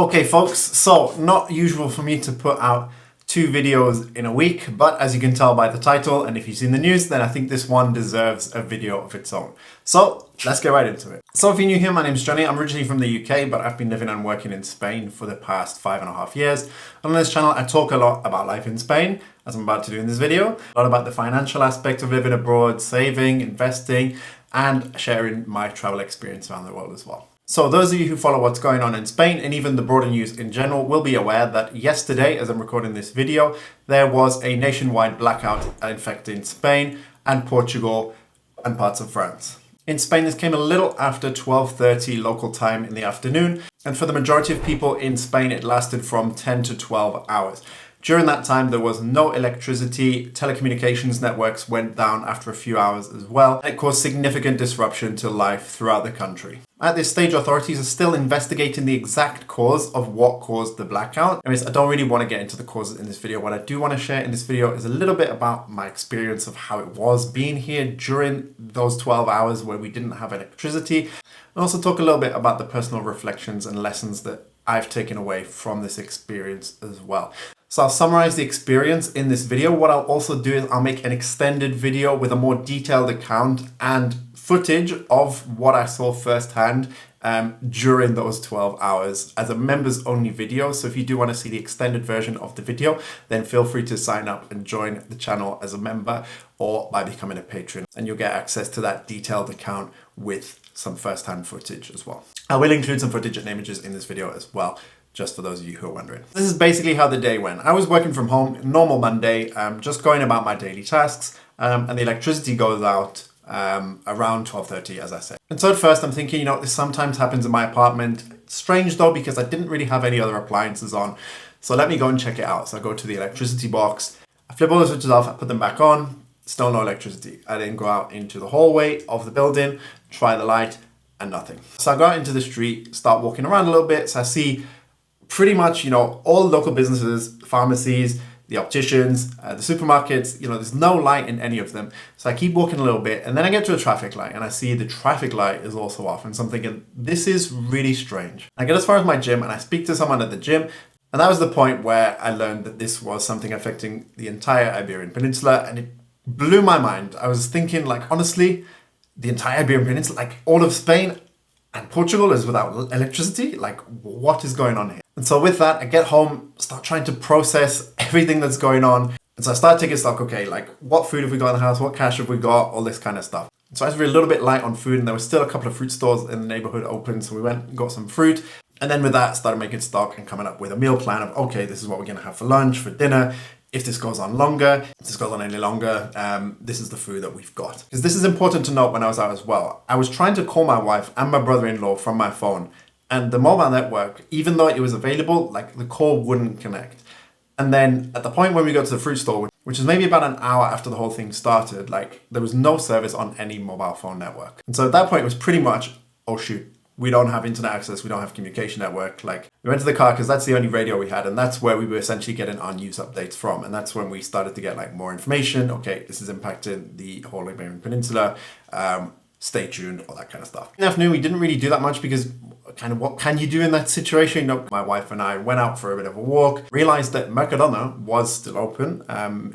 Okay folks, so not usual for me to put out 2 videos in a week, but as you can tell by the title, and if you've seen the news, then I think this one deserves a video of its own. So let's get right into it. So if you're new here, my name's Jonny. I'm originally from the UK, but I've been living and working in Spain for the past 5.5 years. And on this channel, I talk a lot about life in Spain, as I'm about to do in this video, a lot about the financial aspect of living abroad, saving, investing, and sharing my travel experience around the world as well. So those of you who follow what's going on in Spain and even the broader news in general will be aware that yesterday, as I'm recording this video, there was a nationwide blackout affecting Spain and Portugal and parts of France. In Spain, this came a little after 12:30 local time in the afternoon, and for the majority of people in Spain, it lasted from 10 to 12 hours. During that time, there was no electricity, telecommunications networks went down after a few hours as well. It caused significant disruption to life throughout the country. At this stage, authorities are still investigating the exact cause of what caused the blackout. Anyways, I don't really want to get into the causes in this video. What I do want to share in this video is a little bit about my experience of how it was being here during those 12 hours where we didn't have electricity. And also talk a little bit about the personal reflections and lessons that I've taken away from this experience as well. So I'll summarize the experience in this video. What I'll also do is I'll make an extended video with a more detailed account and footage of what I saw firsthand during those 12 hours as a members only video. So if you do want to see the extended version of the video, then feel free to sign up and join the channel as a member or by becoming a patron, and you'll get access to that detailed account with some firsthand footage as well. I will include some footage and images in this video as well, just for those of you who are wondering. This is basically how the day went. I was working from home, normal Monday, just going about my daily tasks, and the electricity goes out around 12:30, as I said. And so at first I'm thinking, this sometimes happens in my apartment. It's strange though, because I didn't really have any other appliances on. So let me go and check it out. So I go to the electricity box, I flip all the switches off, I put them back on, still no electricity. I then go out into the hallway of the building, try the light, and nothing. So I go out into the street, start walking around a little bit. So I see pretty much, all local businesses, pharmacies, the opticians, the supermarkets, there's no light in any of them. So I keep walking a little bit, and then I get to a traffic light and I see the traffic light is also off. And so I'm thinking, this is really strange. I get as far as my gym and I speak to someone at the gym. And that was the point where I learned that this was something affecting the entire Iberian Peninsula, and it blew my mind. I was thinking, honestly, the entire Iberian Peninsula, all of Spain and Portugal is without electricity? What is going on here? And so with that, I get home, start trying to process everything that's going on. And so I start taking stock, okay, what food have we got in the house? What cash have we got? All this kind of stuff. And so I was really a little bit light on food, and there was still a couple of fruit stores in the neighborhood open. So we went and got some fruit. And then with that, started making stock and coming up with a meal plan of, okay, this is what we're going to have for lunch, for dinner. If this goes on longer, if this goes on any longer, this is the food that we've got. Because this is important to note when I was out as well. I was trying to call my wife and my brother-in-law from my phone, and the mobile network, even though it was available, the call wouldn't connect. And then at the point when we got to the fruit store, which is maybe about an hour after the whole thing started, there was no service on any mobile phone network. And so at that point, it was pretty much, oh shoot, we don't have internet access, we don't have communication network. We went to the car because that's the only radio we had, and that's where we were essentially getting our news updates from. And that's when we started to get more information. Okay, this is impacting the whole Iberian Peninsula. Stay tuned, all that kind of stuff. In the afternoon, we didn't really do that much because what can you do in that situation? My wife and I went out for a bit of a walk, realized that Mercadona was still open.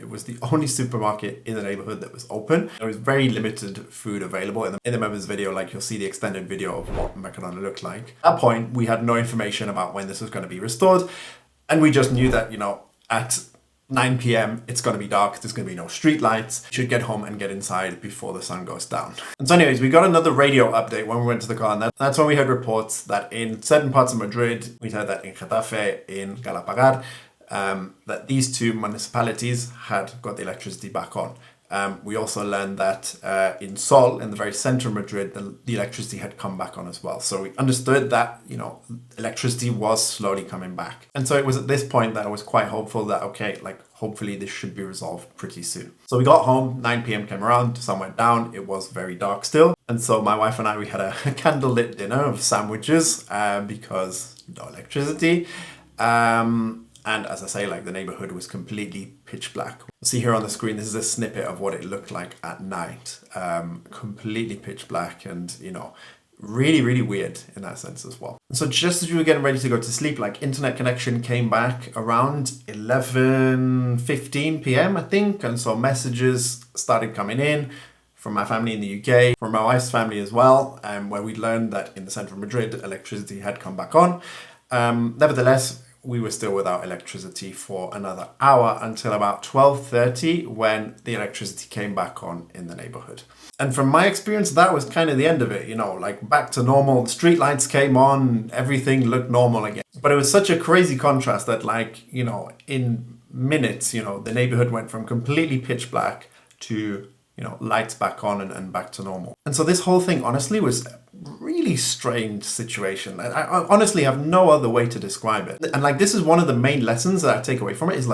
It was the only supermarket in the neighborhood that was open. There was very limited food available. In the members video, you'll see the extended video of what Mercadona looked like. At that point, we had no information about when this was going to be restored. And we just knew that, at 9 p.m. it's going to be dark, there's going to be no street lights. You should get home and get inside before the sun goes down. And so anyways, we got another radio update when we went to the car, and that's when we heard reports that in certain parts of Madrid, we heard that in Getafe, in Galapagar, that these 2 municipalities had got the electricity back on. We also learned that in Sol, in the very center of Madrid, the electricity had come back on as well. So we understood that, electricity was slowly coming back. And so it was at this point that I was quite hopeful that, okay, hopefully this should be resolved pretty soon. So we got home, 9 p.m. came around, the sun went down, it was very dark still. And so my wife and I, we had a candlelit dinner of sandwiches because no electricity. And as I say, the neighborhood was completely pitch black. You'll see here on the screen, this is a snippet of what it looked like at night. Completely pitch black, and really, really weird in that sense as well. So just as we were getting ready to go to sleep, like internet connection came back around 11:15 p.m. I think. And so messages started coming in from my family in the UK, from my wife's family as well, where we learned that in the centre of Madrid, electricity had come back on. Nevertheless, we were still without electricity for another hour until about 12:30 when the electricity came back on in the neighborhood. And from my experience, that was kind of the end of it, like back to normal. Street lights came on, everything looked normal again. But it was such a crazy contrast that in minutes, the neighborhood went from completely pitch black to lights back on and back to normal. And so this whole thing, honestly, was a really strange situation. I honestly have no other way to describe it. And this is one of the main lessons that I take away from it is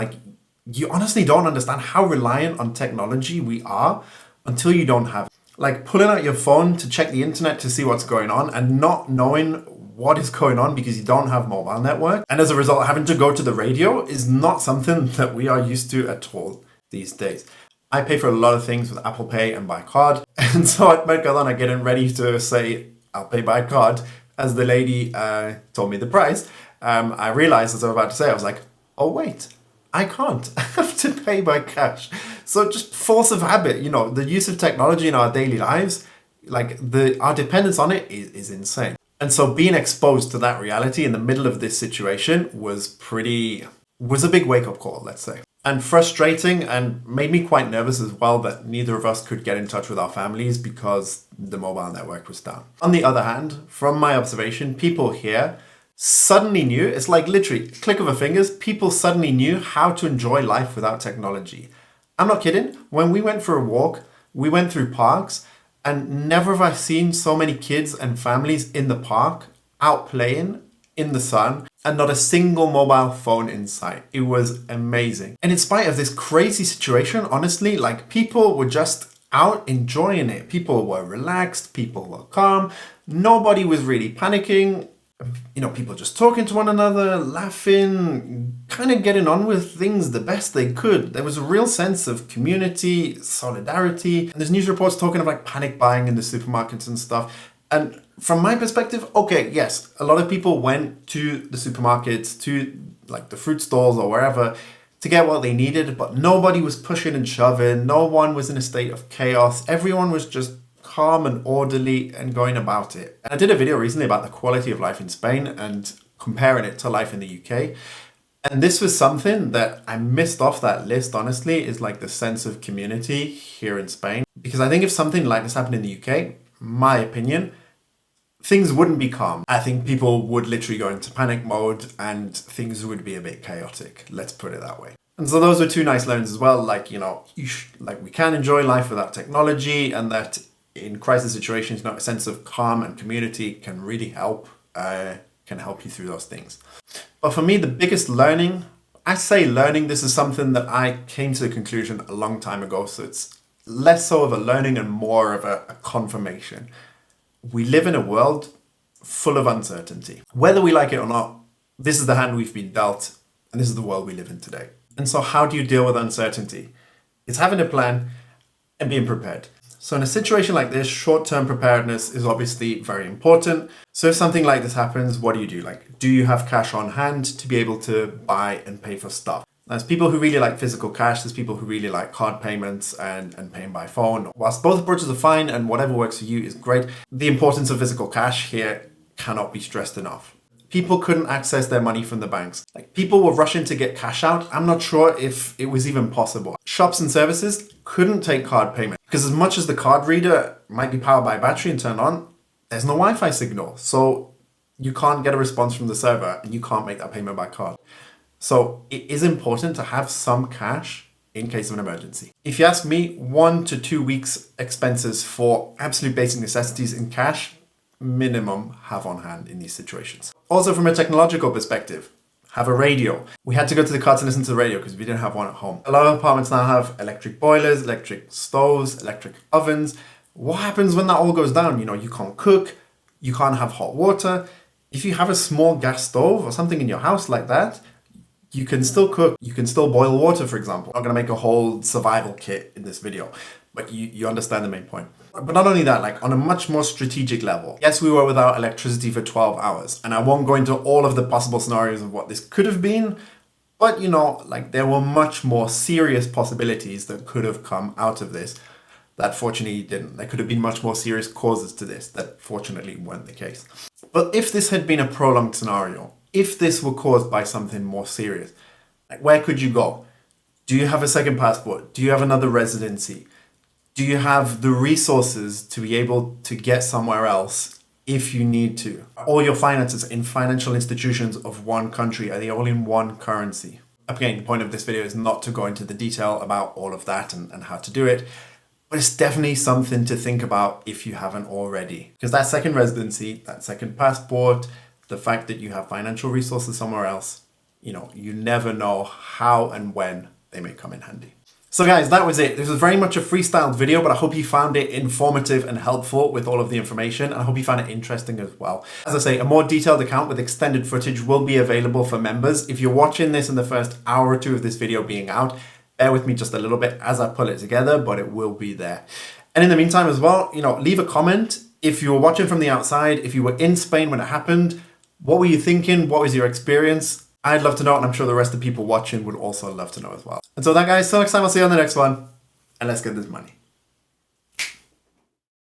you honestly don't understand how reliant on technology we are until you don't have it. Like pulling out your phone to check the internet to see what's going on and not knowing what is going on because you don't have mobile network. And as a result, having to go to the radio is not something that we are used to at all these days. I pay for a lot of things with Apple Pay and by card. And so at Mercadona, getting ready to say, I'll pay by card, as the lady told me the price, I realized as I was about to say, I was like, oh wait, I can't. I have to pay by cash. So just force of habit, the use of technology in our daily lives, our dependence on it is insane. And so being exposed to that reality in the middle of this situation was a big wake-up call, let's say. And frustrating, and made me quite nervous as well that neither of us could get in touch with our families because the mobile network was down. On the other hand, from my observation, people here suddenly knew, it's like literally click of a fingers, people suddenly knew how to enjoy life without technology. I'm not kidding. When we went for a walk, we went through parks, and never have I seen so many kids and families in the park out playing in the sun and not a single mobile phone in sight. It was amazing. And in spite of this crazy situation, honestly, people were just out enjoying it. People were relaxed, people were calm, nobody was really panicking. People just talking to one another, laughing, kind of getting on with things the best they could. There was a real sense of community, solidarity. And there's news reports talking of panic buying in the supermarkets and stuff. And from my perspective, okay, yes, a lot of people went to the supermarkets, to the fruit stalls or wherever to get what they needed, but nobody was pushing and shoving. No one was in a state of chaos. Everyone was just calm and orderly and going about it. And I did a video recently about the quality of life in Spain and comparing it to life in the UK. And this was something that I missed off that list, honestly, is the sense of community here in Spain. Because I think if something like this happened in the UK, my opinion, things wouldn't be calm. I think people would literally go into panic mode and things would be a bit chaotic. Let's put it that way. And so those were two nice learnings as well. We can enjoy life without technology, and that in crisis situations, a sense of calm and community can really help you through those things. But for me, the biggest learning, this is something that I came to the conclusion a long time ago. So it's less so of a learning and more of a confirmation. We live in a world full of uncertainty. Whether we like it or not, this is the hand we've been dealt, and this is the world we live in today. And so how do you deal with uncertainty? It's having a plan and being prepared. So in a situation like this, short-term preparedness is obviously very important. So if something like this happens, what do? Do you have cash on hand to be able to buy and pay for stuff? There's people who really like physical cash. There's people who really like card payments and paying by phone. Whilst both approaches are fine and whatever works for you is great, the importance of physical cash here cannot be stressed enough. People couldn't access their money from the banks. People were rushing to get cash out. I'm not sure if it was even possible. Shops and services couldn't take card payment because as much as the card reader might be powered by a battery and turned on, there's no Wi-Fi signal. So you can't get a response from the server and you can't make that payment by card. So it is important to have some cash in case of an emergency. If you ask me, 1 to 2 weeks expenses for absolute basic necessities in cash, minimum have on hand in these situations. Also from a technological perspective, have a radio. We had to go to the car to listen to the radio because we didn't have one at home. A lot of apartments now have electric boilers, electric stoves, electric ovens. What happens when that all goes down? You can't cook, you can't have hot water. If you have a small gas stove or something in your house like that, you can still cook, you can still boil water, for example. I'm not gonna make a whole survival kit in this video, but you understand the main point. But not only that, like on a much more strategic level, yes, we were without electricity for 12 hours. And I won't go into all of the possible scenarios of what this could have been, but you know, like there were much more serious possibilities that could have come out of this that fortunately didn't. There could have been much more serious causes to this that fortunately weren't the case. But if this had been a prolonged scenario, if this were caused by something more serious, like where could you go? Do you have a second passport? Do you have another residency? Do you have the resources to be able to get somewhere else if you need to? All your finances in financial institutions of one country, are they all in one currency? Again, the point of this video is not to go into the detail about all of that and how to do it, but it's definitely something to think about if you haven't already. Because that second residency, that second passport, the fact that you have financial resources somewhere else, you know, you never know how and when they may come in handy. So guys, that was it. This was very much a freestyled video, but I hope you found it informative and helpful with all of the information. And I hope you found it interesting as well. As I say, a more detailed account with extended footage will be available for members. If you're watching this in the first hour or two of this video being out, bear with me just a little bit as I pull it together, but it will be there. And in the meantime as well, you know, leave a comment. If you were watching from the outside, if you were in Spain when it happened, what were you thinking? What was your experience? I'd love to know, and I'm sure the rest of the people watching would also love to know as well. Until then, guys, till next time, I'll see you on the next one, and let's get this money.